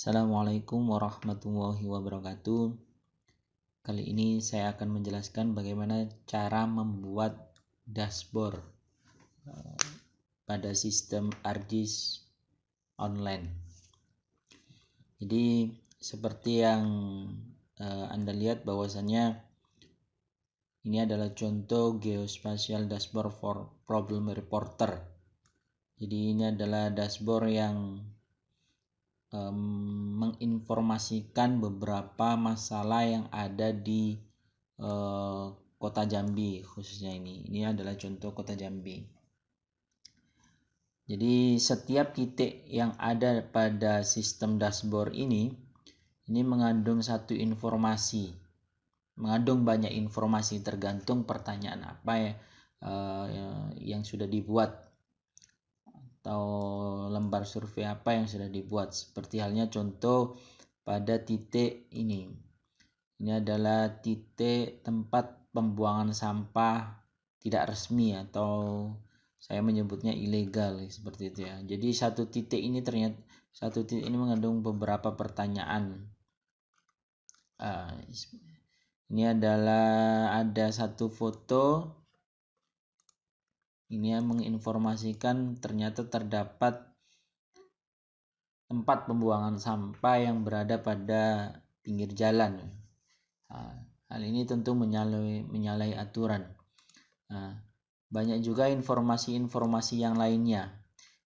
Assalamualaikum warahmatullahi wabarakatuh. Kali ini saya akan menjelaskan bagaimana cara membuat dashboard pada sistem ArcGIS online. Jadi seperti yang Anda lihat bahwasannya ini adalah contoh geospatial dashboard for problem reporter. Jadi ini adalah dashboard yang menginformasikan beberapa masalah yang ada di Kota Jambi khususnya ini adalah contoh Kota Jambi. Jadi setiap titik yang ada pada sistem dashboard ini mengandung mengandung banyak informasi tergantung pertanyaan apa yang sudah dibuat atau lembar survei apa yang sudah dibuat. Seperti halnya contoh pada titik ini adalah titik tempat pembuangan sampah tidak resmi atau saya menyebutnya ilegal seperti itu ya. Jadi satu titik ini mengandung beberapa pertanyaan. Ini adalah ada satu foto. Ini yang menginformasikan ternyata terdapat tempat pembuangan sampah yang berada pada pinggir jalan. Hal ini tentu menyalahi aturan. Banyak juga informasi-informasi yang lainnya.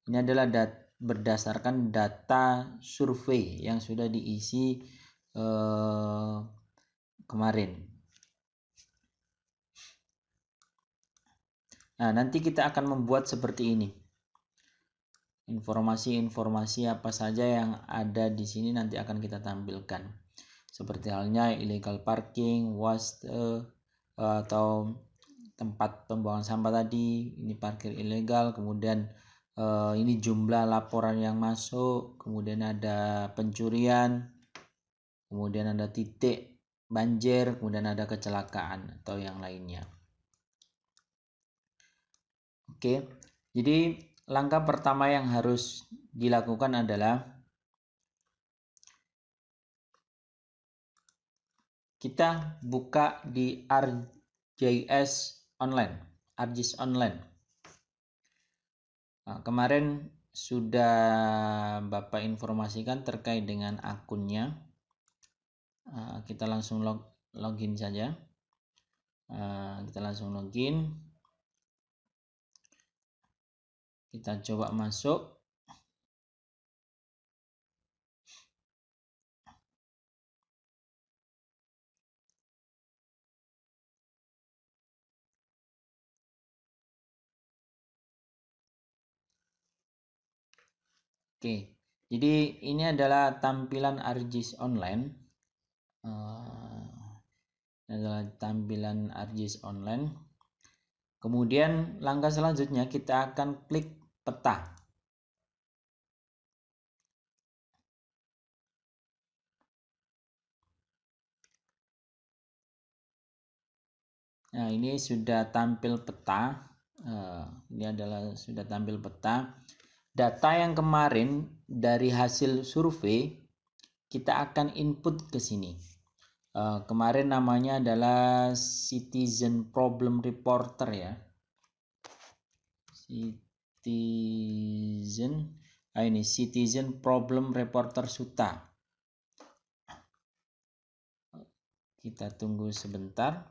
Ini adalah berdasarkan data survei yang sudah diisi kemarin. Nah, nanti kita akan membuat seperti ini. Informasi-informasi apa saja yang ada di sini nanti akan kita tampilkan. Seperti halnya illegal parking, waste atau tempat pembuangan sampah tadi, ini parkir ilegal, kemudian ini jumlah laporan yang masuk, kemudian ada pencurian, kemudian ada titik banjir, kemudian ada kecelakaan atau yang lainnya. Oke, jadi langkah pertama yang harus dilakukan adalah kita buka di ArcGIS online, ArcGIS online. Nah, kemarin sudah Bapak informasikan terkait dengan akunnya. Kita langsung login saja. Kita langsung login. Kita coba masuk. Oke, jadi ini adalah tampilan ArcGIS online. Kemudian langkah selanjutnya kita akan klik peta. Nah, ini sudah tampil peta. Ini adalah sudah tampil peta. Data yang kemarin dari hasil survei kita akan input ke sini. Kemarin namanya adalah Citizen Problem Reporter ya. Citizen Problem Reporter Suta. Kita tunggu sebentar.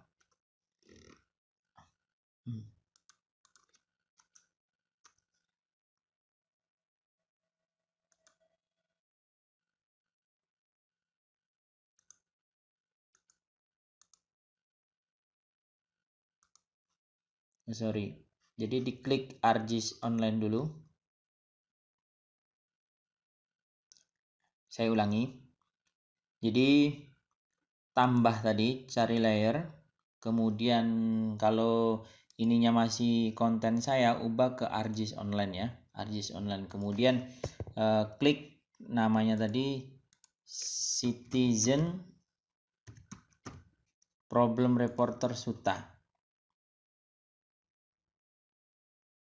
Jadi diklik ArcGIS online dulu. Saya ulangi. Jadi tambah tadi, cari layer. Kemudian kalau ininya masih konten saya, ubah ke ArcGIS online ya. ArcGIS online. Kemudian klik namanya tadi Citizen Problem Reporter Suta.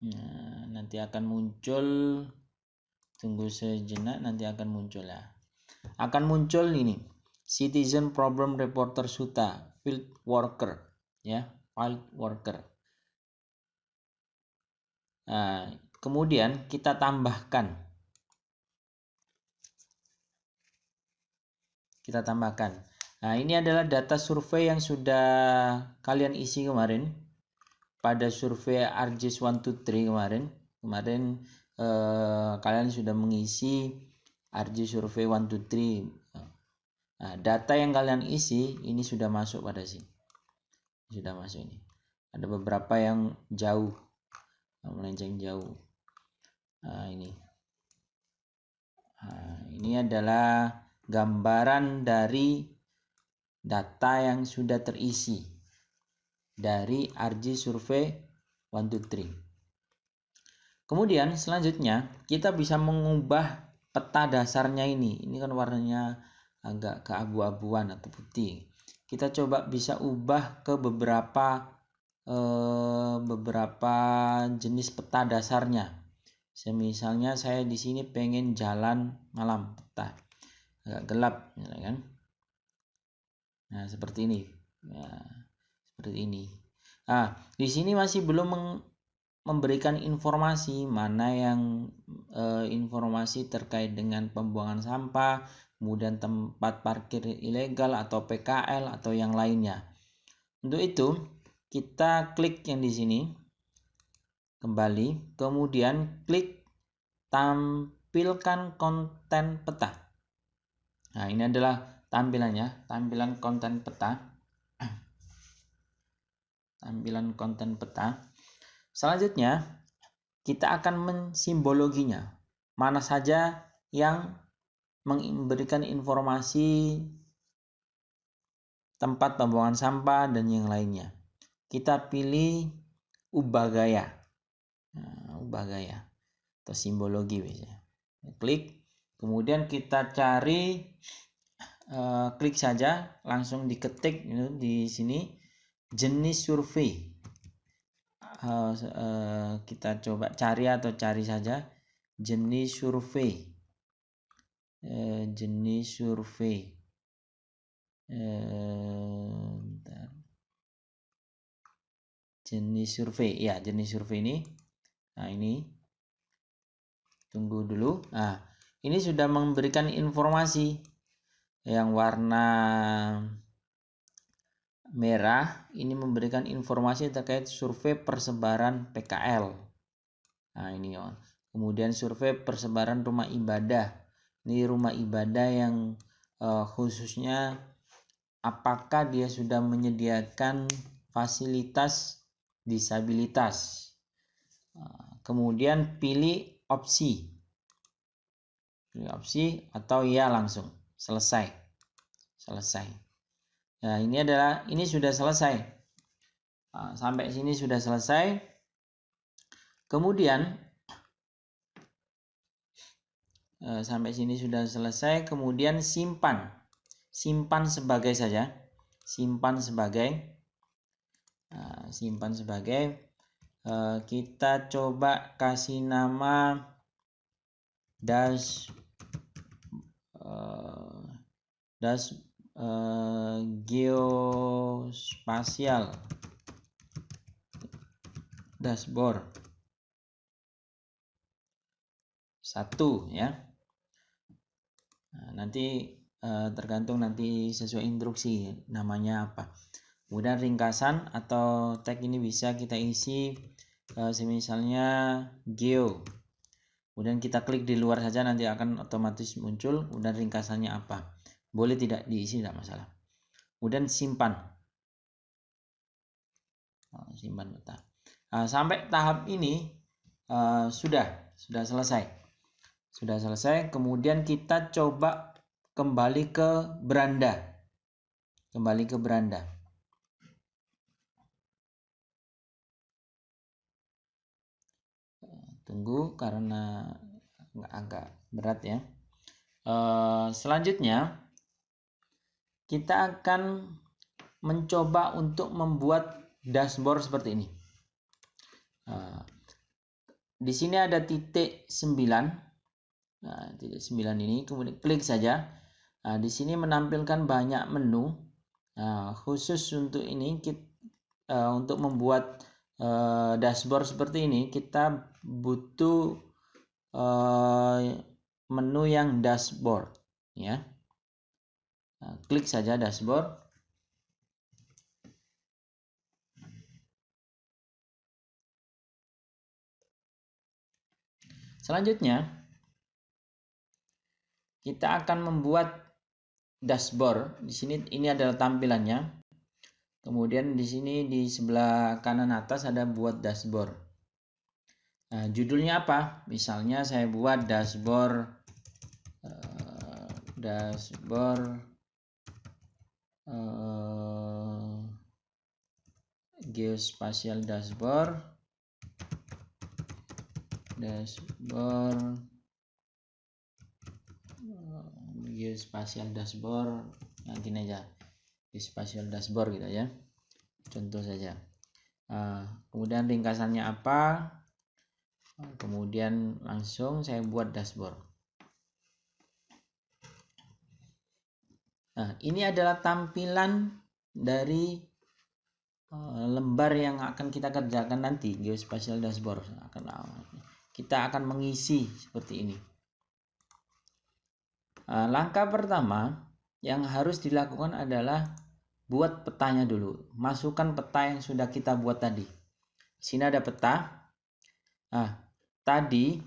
Nah, nanti akan muncul, tunggu sejenak, nanti akan muncul ya. akan muncul ini Citizen Problem Reporter Suta Field Worker, ya, Field Worker. Nah, kemudian kita tambahkan. Nah, ini adalah data survei yang sudah kalian isi kemarin pada survei RJS 123 kemarin. Kalian sudah mengisi RJ survei 123. Nah, data yang kalian isi ini sudah masuk pada sini. Sudah masuk ini. Ada beberapa yang jauh, melenceng jauh. Nah, ini adalah gambaran dari data yang sudah terisi dari RJ survei 123. Kemudian selanjutnya kita bisa mengubah peta dasarnya ini. Ini kan warnanya agak keabu-abuan atau putih. Kita coba bisa ubah ke beberapa jenis peta dasarnya. Misalnya saya di sini pengen jalan malam, peta agak gelap, kan? Nah, seperti ini. Ya, seperti ini. Nah, di sini masih belum memberikan informasi mana yang informasi terkait dengan pembuangan sampah, kemudian tempat parkir ilegal atau PKL atau yang lainnya. Untuk itu, kita klik yang di sini. Kembali, kemudian klik tampilkan konten peta. Nah, ini adalah tampilannya, tampilan konten peta. Tampilan konten peta. Selanjutnya, kita akan mensimbologinya. Mana saja yang memberikan informasi tempat pembuangan sampah dan yang lainnya. Kita pilih ubah gaya. Nah, ubah gaya atau simbologi biasanya. Klik, kemudian kita cari, klik saja, langsung diketik di sini jenis survei. Kita coba cari saja jenis survei. Jenis survei. Jenis survei, ya, jenis survei ini. Nah, ini tunggu dulu. Nah, ini sudah memberikan informasi. Yang warna merah ini memberikan informasi terkait survei persebaran PKL. Nah, ini ya. Kemudian survei persebaran rumah ibadah. Ini rumah ibadah yang khususnya apakah dia sudah menyediakan fasilitas disabilitas. Kemudian pilih opsi. Pilih opsi atau ya langsung. Selesai. Nah, ini sudah selesai. Sampai sini sudah selesai. Kemudian sampai sini sudah selesai. Kemudian simpan sebagai saja. Simpan sebagai. Kita coba kasih nama geospasial dashboard 1, ya. Nah, nanti tergantung nanti sesuai instruksi namanya apa. Kemudian ringkasan atau tag ini bisa kita isi misalnya geo. Kemudian kita klik di luar saja, nanti akan otomatis muncul. Kemudian ringkasannya apa. Boleh tidak diisi, tidak masalah. Kemudian simpan. Simpan peta. Sampai tahap ini sudah selesai. Sudah selesai. Kemudian kita coba kembali ke beranda. Tunggu karena agak berat, ya. Selanjutnya kita akan mencoba untuk membuat dashboard seperti ini. Di sini ada titik 9. Nah, titik 9 ini, kemudian klik saja. Nah, di sini menampilkan banyak menu. Nah, khusus untuk ini untuk membuat dashboard seperti ini kita butuh menu yang dashboard ya. Nah, klik saja dashboard. Selanjutnya kita akan membuat dashboard. Di sini ini adalah tampilannya. Kemudian di sini di sebelah kanan atas ada buat dashboard. Nah, judulnya apa? Misalnya saya buat dashboard geospatial dashboard geospatial dashboard, nanti aja geospatial dashboard gitu ya, contoh saja. Kemudian ringkasannya apa, kemudian langsung saya buat dashboard. Nah, ini adalah tampilan dari lembar yang akan kita kerjakan nanti, geospatial dashboard. Kita akan mengisi seperti ini. Langkah pertama yang harus dilakukan adalah buat petanya dulu. Masukkan peta yang sudah kita buat tadi. Di sini ada peta. Nah, tadi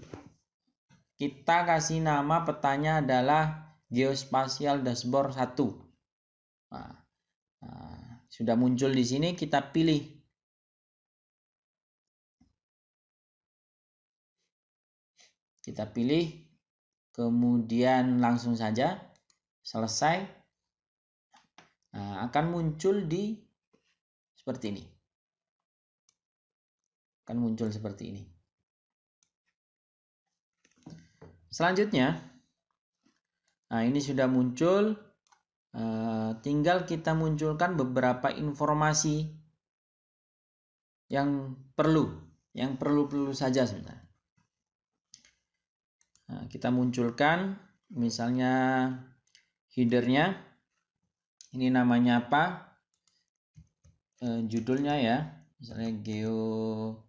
kita kasih nama petanya adalah geospatial dashboard 1. Sudah muncul di sini, kita pilih. Kita pilih, kemudian langsung saja selesai. Akan muncul di seperti ini. Akan muncul seperti ini. Selanjutnya, ini sudah muncul. Tinggal kita munculkan beberapa informasi yang perlu saja sebenarnya. Kita munculkan misalnya headernya, ini namanya apa, judulnya ya, misalnya geospatial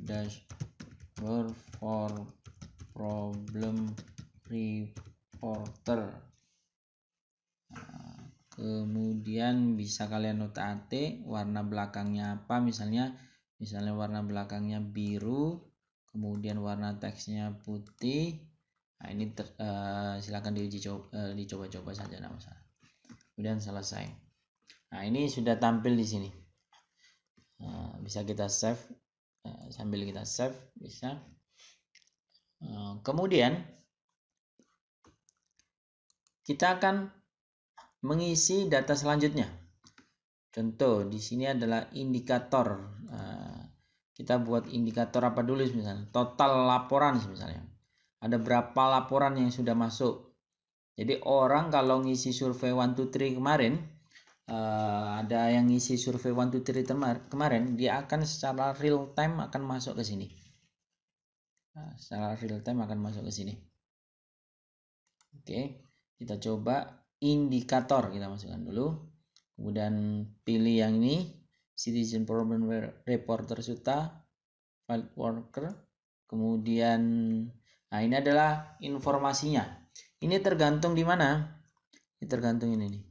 dashboard for problem reporter. Kemudian bisa kalian note warna belakangnya apa, misalnya warna belakangnya biru, kemudian warna teksnya putih. Nah, ini silakan dicoba-coba saja, tidak masalah. Kemudian selesai. Nah, ini sudah tampil di sini. Bisa kita save, sambil kita save bisa. Kemudian kita akan mengisi data selanjutnya. Contoh di sini adalah indikator. Kita buat indikator apa dulu misalnya? Total laporan misalnya. Ada berapa laporan yang sudah masuk. Jadi orang kalau ngisi survei 1, 2, 3 kemarin, ada yang ngisi survei 1, 2, 3 kemarin, dia akan secara real time akan masuk ke sini. Secara real time akan masuk ke sini. Oke, kita coba indikator, kita masukkan dulu. Kemudian pilih yang ini, Citizen Problem Reporter Suta, Field Worker. Kemudian, ini adalah informasinya. Ini tergantung di mana? Ini tergantung ini nih.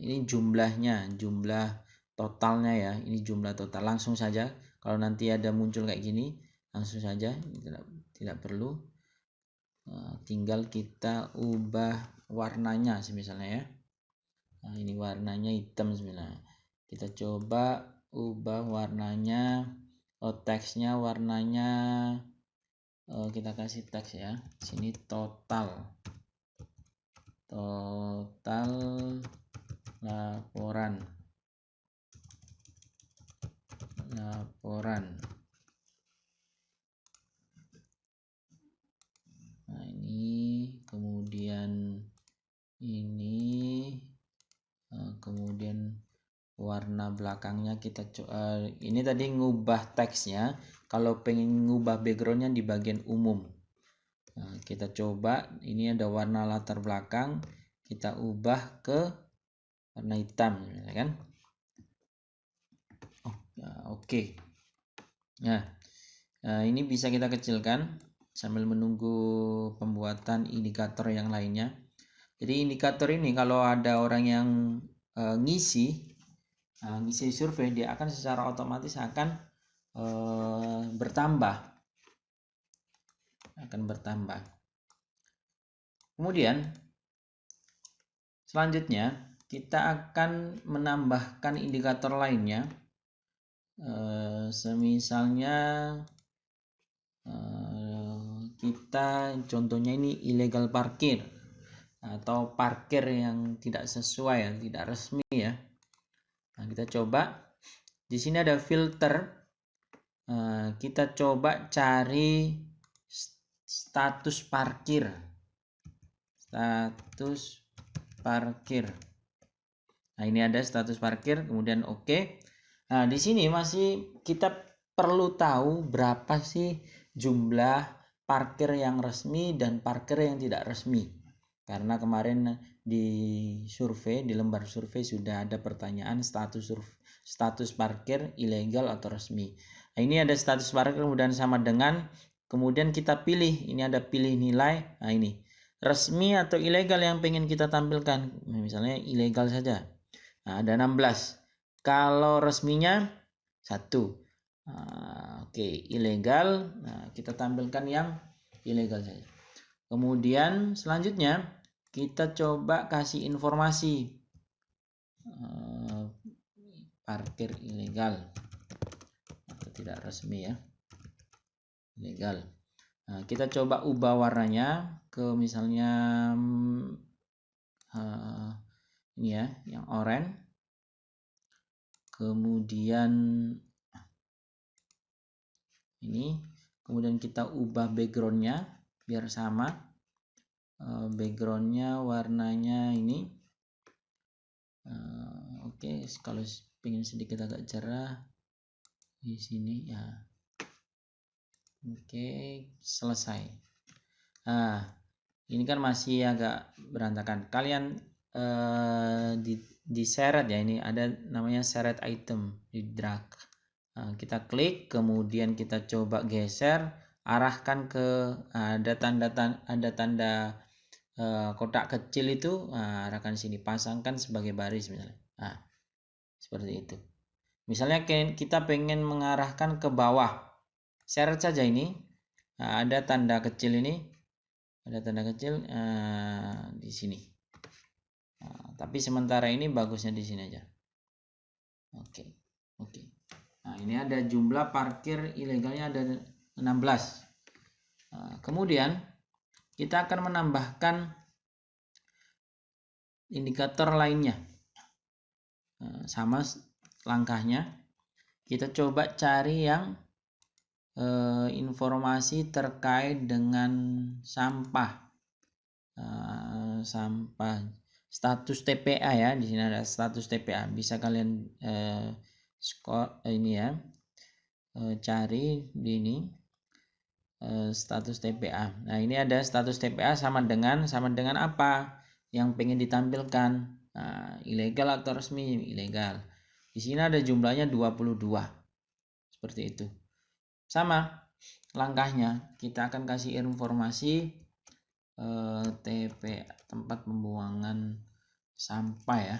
Ini jumlahnya, jumlah totalnya ya. Ini jumlah total. Langsung saja. Kalau nanti ada muncul kayak gini, langsung saja. Tidak perlu. Tinggal kita ubah warnanya misalnya ya. Ini warnanya hitam sebenarnya. Kita coba ubah warnanya. Teksnya warnanya kita kasih teks ya. Sini total laporan. Nah, ini kemudian ini kemudian warna belakangnya kita ini tadi ngubah teksnya. Kalau pengen ngubah backgroundnya di bagian umum. Nah, kita coba, ini ada warna latar belakang, kita ubah ke warna hitam, ya kan? Oke. Nah, ini bisa kita kecilkan sambil menunggu pembuatan indikator yang lainnya. Jadi indikator ini kalau ada orang yang ngisi survei, dia akan secara otomatis akan bertambah. Kemudian selanjutnya kita akan menambahkan indikator lainnya, semisalnya kita contohnya ini illegal parkir atau parkir yang tidak sesuai, yang tidak resmi ya. Nah, kita coba di sini ada filter. Kita coba cari status parkir. Nah, ini ada status parkir, kemudian oke. Nah, di sini masih kita perlu tahu berapa sih jumlah parkir yang resmi dan parkir yang tidak resmi. Karena kemarin di survei, di lembar survei sudah ada pertanyaan status parkir ilegal atau resmi. Nah, ini ada status parkir, kemudian sama dengan, kemudian kita pilih, ini ada pilih nilai. Nah, ini resmi atau ilegal yang pengen kita tampilkan. Nah, misalnya ilegal saja. Nah, ada 16. Kalau resminya 1. Oke, ilegal. Nah, kita tampilkan yang ilegal saja. Kemudian selanjutnya kita coba kasih informasi parkir ilegal atau tidak resmi ya, ilegal. Nah, kita coba ubah warnanya ke misalnya ini ya, yang oranye. Kemudian ini, kemudian kita ubah backgroundnya biar sama. Backgroundnya warnanya ini. Oke, kalau pengen sedikit agak cerah di sini ya. Oke, selesai. Nah, ini kan masih agak berantakan. Kalian di seret ya, ini ada namanya seret item, di drag. Kita klik, kemudian kita coba geser, arahkan ke ada tanda kotak kecil itu, arahkan sini, pasangkan sebagai baris misalnya. Nah, seperti itu. Misalnya kita pengen mengarahkan ke bawah, seret saja ini. Nah, ada tanda kecil ini, di sini. Nah, tapi sementara ini bagusnya di sini aja. Oke. Nah, ini ada jumlah parkir ilegalnya ada 16. Nah, kemudian kita akan menambahkan indikator lainnya. Sama langkahnya, kita coba cari yang informasi terkait dengan sampah. Status TPA ya, di sini ada status TPA. Bisa kalian ini ya, cari di ini status TPA. Nah, ini ada status TPA sama dengan apa yang pengen ditampilkan. Nah, ilegal atau resmi? Ilegal. Di sini ada jumlahnya 22. Seperti itu. Sama langkahnya, kita akan kasih informasi TPA, tempat pembuangan sampah ya,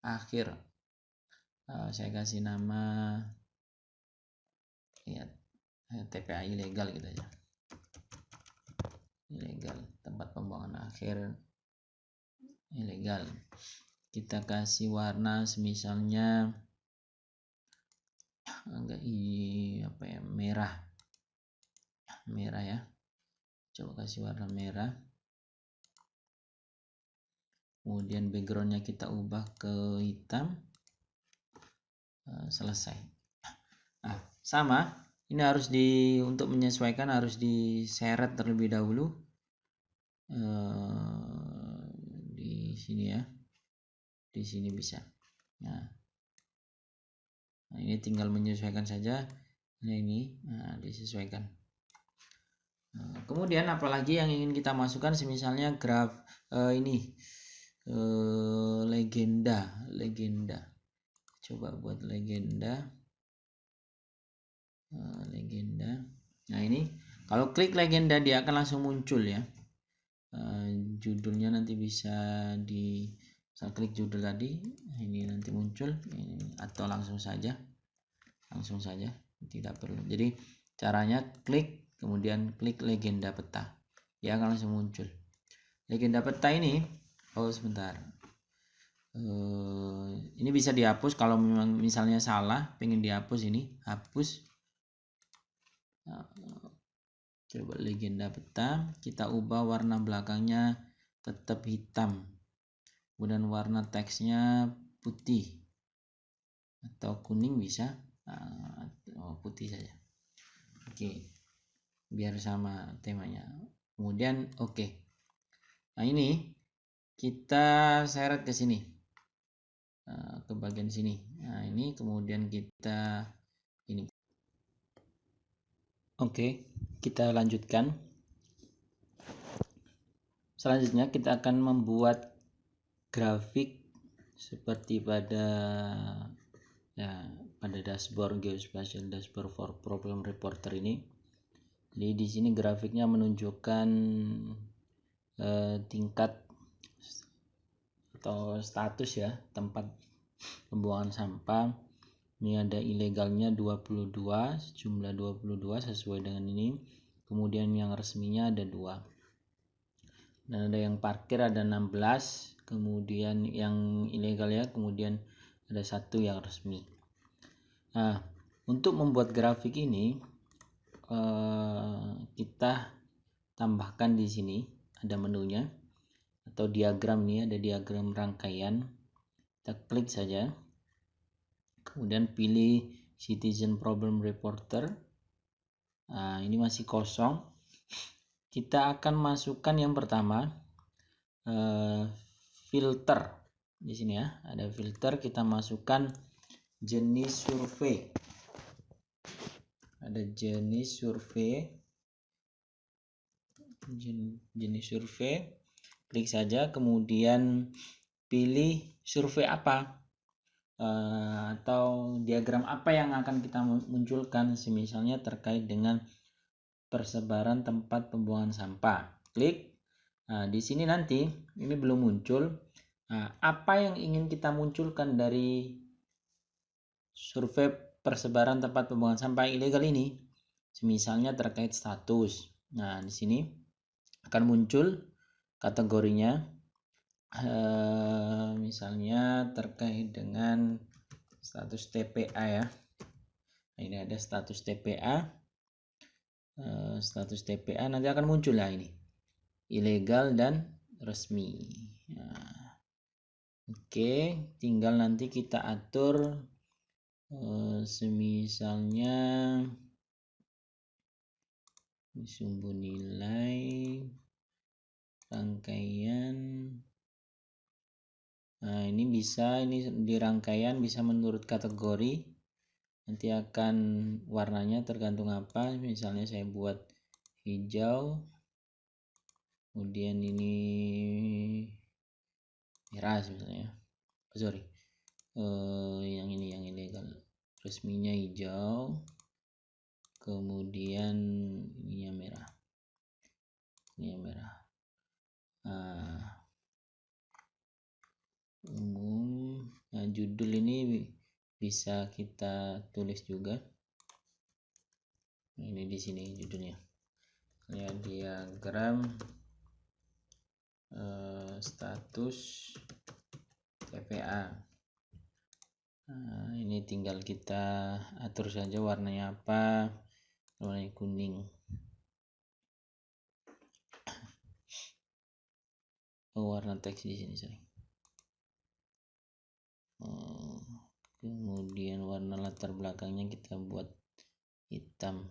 akhir. Saya kasih nama ya, TPA ilegal gitu aja. Ilegal, tempat pembuangan akhir ilegal. Kita kasih warna misalnya agak merah ya. Coba kasih warna merah. Kemudian backgroundnya kita ubah ke hitam. Selesai. Nah, sama, ini harus untuk menyesuaikan harus diseret terlebih dahulu. Di sini ya, di sini bisa. Nah, ini tinggal menyesuaikan saja. Nah, ini disesuaikan. kemudian apalagi yang ingin kita masukkan, misalnya graf legenda. Coba buat legenda. Nah, ini kalau klik legenda dia akan langsung muncul ya. Judulnya nanti bisa klik judul tadi, ini nanti muncul ini, atau langsung saja tidak perlu. Jadi caranya klik, kemudian klik legenda peta, dia akan langsung muncul. Legenda peta ini, sebentar, ini bisa dihapus kalau memang misalnya salah, pengen dihapus, ini hapus. Coba legenda peta, kita ubah warna belakangnya tetap hitam, kemudian warna teksnya putih atau kuning bisa, putih saja. Oke, biar sama temanya. Kemudian oke. Nah, ini kita seret ke sini, ke bagian sini. Nah, ini kemudian kita ini. Oke, kita lanjutkan. Selanjutnya kita akan membuat grafik seperti pada dashboard Geospatial Dashboard for Problem Reporter ini. Jadi di sini grafiknya menunjukkan tingkat atau status ya, tempat pembuangan sampah. Ini ada ilegalnya 22, jumlah 22 sesuai dengan ini. Kemudian yang resminya ada 2. Dan ada yang parkir ada 16, kemudian yang ilegal ya, kemudian ada 1 yang resmi. Nah, untuk membuat grafik ini kita tambahkan di sini ada menunya atau diagram nih, ada diagram rangkaian. Kita klik saja, kemudian pilih Citizen Problem Reporter. Nah, ini masih kosong. Kita akan masukkan yang pertama filter. Di sini ya, ada filter, kita masukkan jenis survei. Ada jenis survei. Klik saja, kemudian pilih survei apa atau diagram apa yang akan kita munculkan, misalnya terkait dengan persebaran tempat pembuangan sampah. Klik. Nah, di sini nanti ini belum muncul. Nah, apa yang ingin kita munculkan dari survei persebaran tempat pembuangan sampah ilegal ini, misalnya terkait status. Nah, di sini akan muncul kategorinya, misalnya terkait dengan status TPA ya. Nah, ini ada status TPA. Status TPA nanti akan muncul lah ini, ilegal dan resmi. Nah, oke, tinggal nanti kita atur semisalnya sumber nilai rangkaian. Nah, ini bisa, ini di rangkaian bisa menurut kategori, nanti akan warnanya tergantung apa. Misalnya saya buat hijau, kemudian ini merah misalnya. Yang ini yang ilegal, resminya hijau, kemudian ini yang merah. Umum. Nah, judul ini bisa kita tulis juga. Ini di sini judulnya. Ya, diagram status TPA. Nah, ini tinggal kita atur saja warnanya apa. Warna kuning. Warna teks di sini sorry. Kemudian warna latar belakangnya kita buat hitam.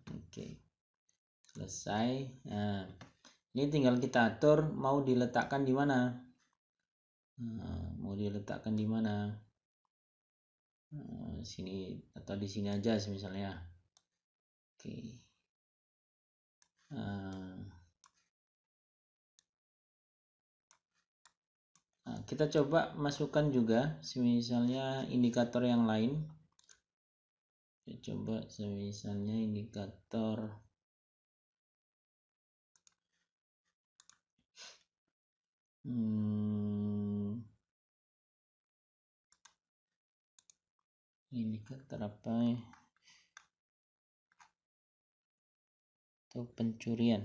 Oke, selesai. Nah, ini tinggal kita atur mau diletakkan di mana. Sini atau di sini aja misalnya. Oke. Kita coba masukkan juga misalnya indikator yang lain. Kita coba misalnya indikator indikator apa ya? Atau pencurian.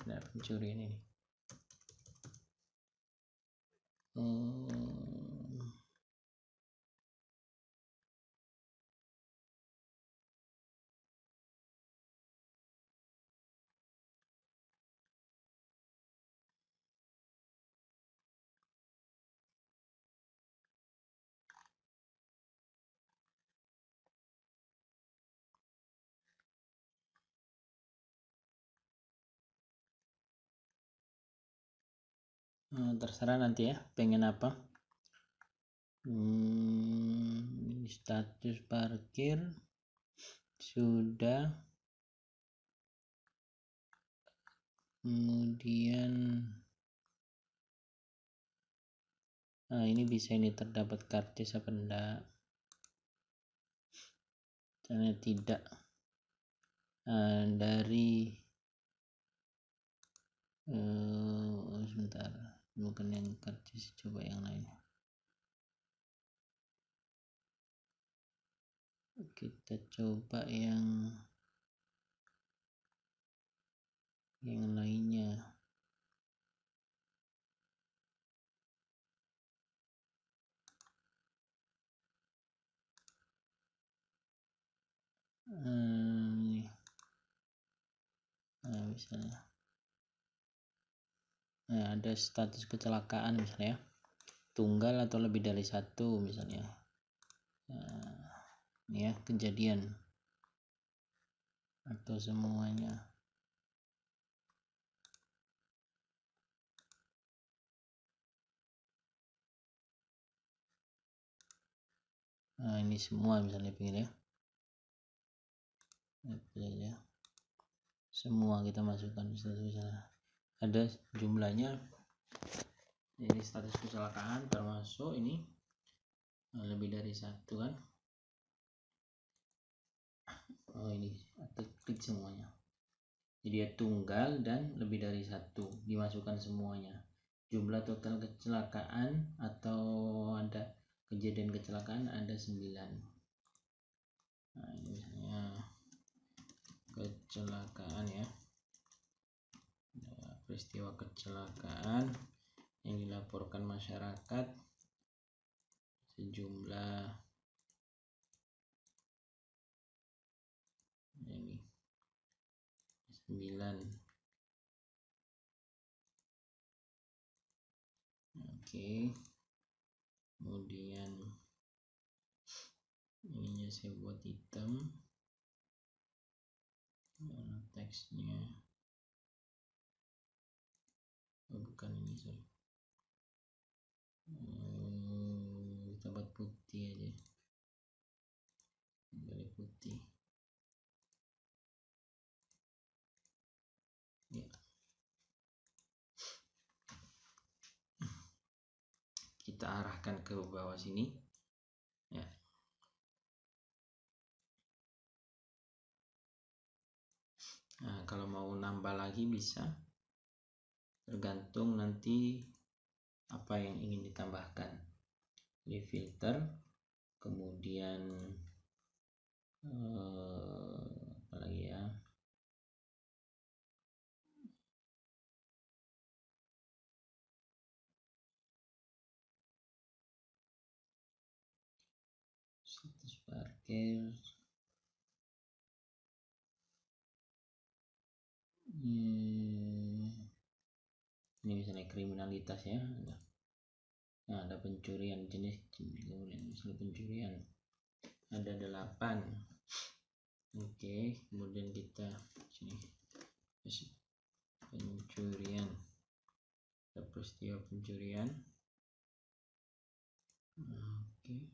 Ada pencurian ini. Terserah nanti ya, pengen apa. Status parkir sudah, kemudian ini bisa ini terdapat karcis apa enggak, karena tidak. Dari sebentar, bukan yang karcis, coba yang lain. Kita coba yang lainnya. Misalnya ada status kecelakaan misalnya, tunggal atau lebih dari satu misalnya. Ini ya, kejadian atau semuanya. Ini semua misalnya pilih ya. Semua kita masukkan misalnya. Ada jumlahnya. Ini status kecelakaan termasuk ini lebih dari satu kan. Ini atau klik semuanya. Jadi ya tunggal dan lebih dari satu, dimasukkan semuanya. Jumlah total kecelakaan atau ada kejadian kecelakaan ada 9. Nah ini misalnya kecelakaan ya, peristiwa kecelakaan yang dilaporkan masyarakat sejumlah ini 9. Oke. Kemudian ininya saya buat hitam, teksnya bukan ini, sorry. Kita buat putih aja, dari putih ya. Kita arahkan ke bawah sini ya. Nah, kalau mau nambah lagi bisa, tergantung nanti apa yang ingin ditambahkan. Di filter, kemudian apa lagi ya, status parkir, ini misalnya kriminalitas ya. Nah, ada pencurian, jenis kemudian misalnya pencurian ada 8. Oke, kemudian kita sini pencurian, ada peristiwa pencurian. Oke,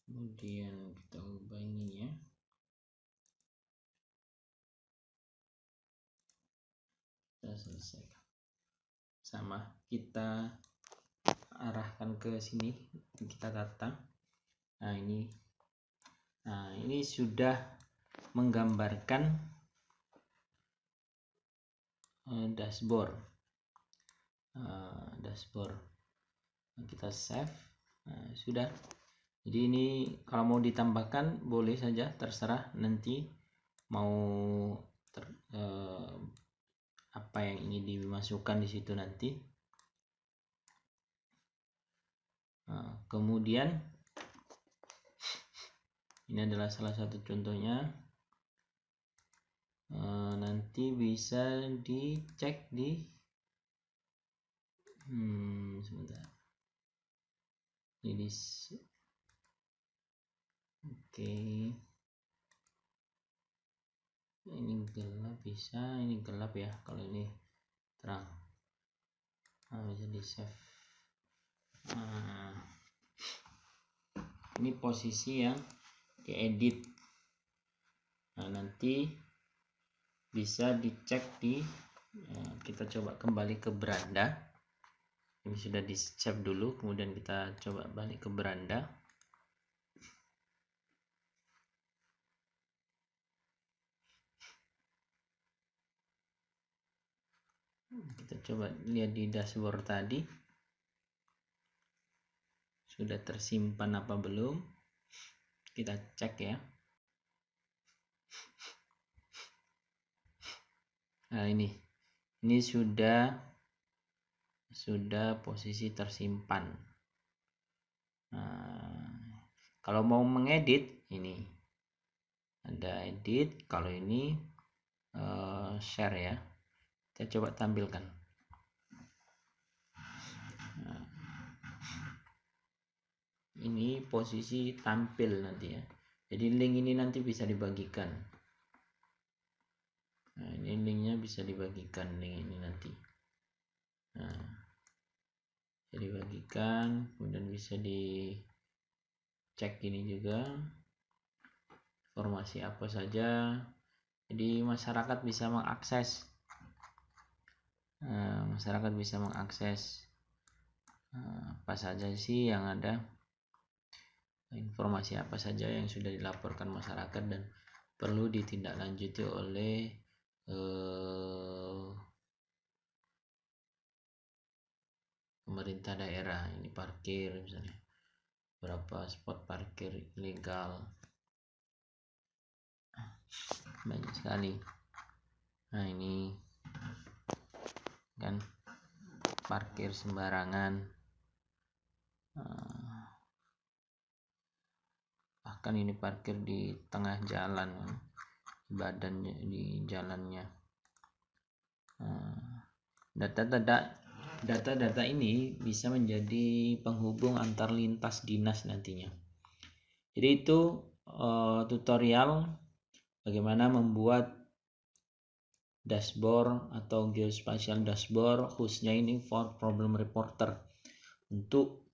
kemudian kita ubah ininya sudah selesai. Sama, kita arahkan ke sini, kita tata. Nah ini sudah menggambarkan dashboard. Kita save. Sudah. Jadi ini kalau mau ditambahkan boleh saja, terserah nanti mau apa yang ingin dimasukkan di situ nanti. Kemudian ini adalah salah satu contohnya. Nanti bisa dicek di sebentar. Ini oke. Ini gelap bisa, ini gelap ya. Kalau ini terang, bisa di save. Ini posisi yang diedit. Nanti bisa dicek di kita coba kembali ke beranda. Ini sudah di save dulu, kemudian kita coba balik ke beranda. Kita coba lihat di dashboard tadi sudah tersimpan apa belum, kita cek ya. Nah ini sudah posisi tersimpan. Kalau mau mengedit, ini ada edit. Kalau ini share ya, kita coba tampilkan. Ini posisi tampil nanti ya, jadi link ini nanti bisa dibagikan. Ini linknya bisa dibagikan, link ini nanti bisa dibagikan, kemudian bisa dicek ini juga informasi apa saja, jadi masyarakat bisa mengakses. Apa saja sih yang ada, informasi apa saja yang sudah dilaporkan masyarakat dan perlu ditindaklanjuti oleh pemerintah daerah. Ini parkir misalnya, berapa spot parkir ilegal, banyak sekali. Nah ini kan parkir sembarangan, bahkan ini parkir di tengah jalan, badannya di jalannya. Data-data ini bisa menjadi penghubung antar lintas dinas nantinya. Jadi itu tutorial bagaimana membuat dashboard atau geospatial dashboard, khususnya ini for problem reporter, untuk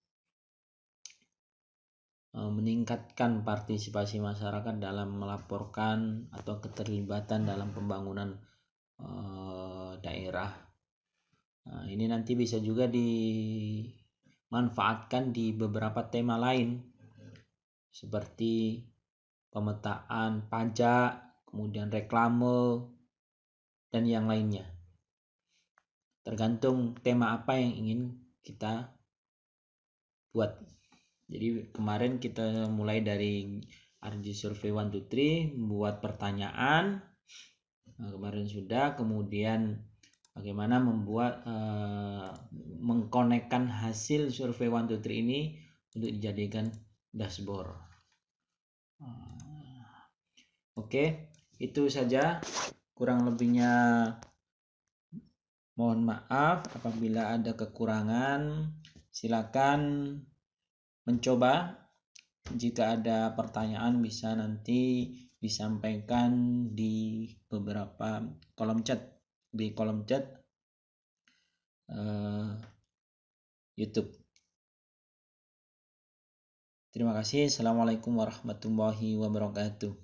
meningkatkan partisipasi masyarakat dalam melaporkan atau keterlibatan dalam pembangunan daerah. Ini nanti bisa juga dimanfaatkan di beberapa tema lain seperti pemetaan pajak, kemudian reklame, dan yang lainnya. Tergantung tema apa yang ingin kita buat. Jadi kemarin kita mulai dari RG Survey 1, 2, 3 membuat pertanyaan. Kemarin sudah, kemudian bagaimana membuat mengkonekkan hasil survei 1, 2, 3 ini untuk dijadikan dashboard. Oke, itu saja. Kurang lebihnya mohon maaf apabila ada kekurangan. Silakan mencoba. Jika ada pertanyaan bisa nanti disampaikan di beberapa kolom chat, di kolom chat YouTube. Terima kasih. Assalamualaikum warahmatullahi wabarakatuh.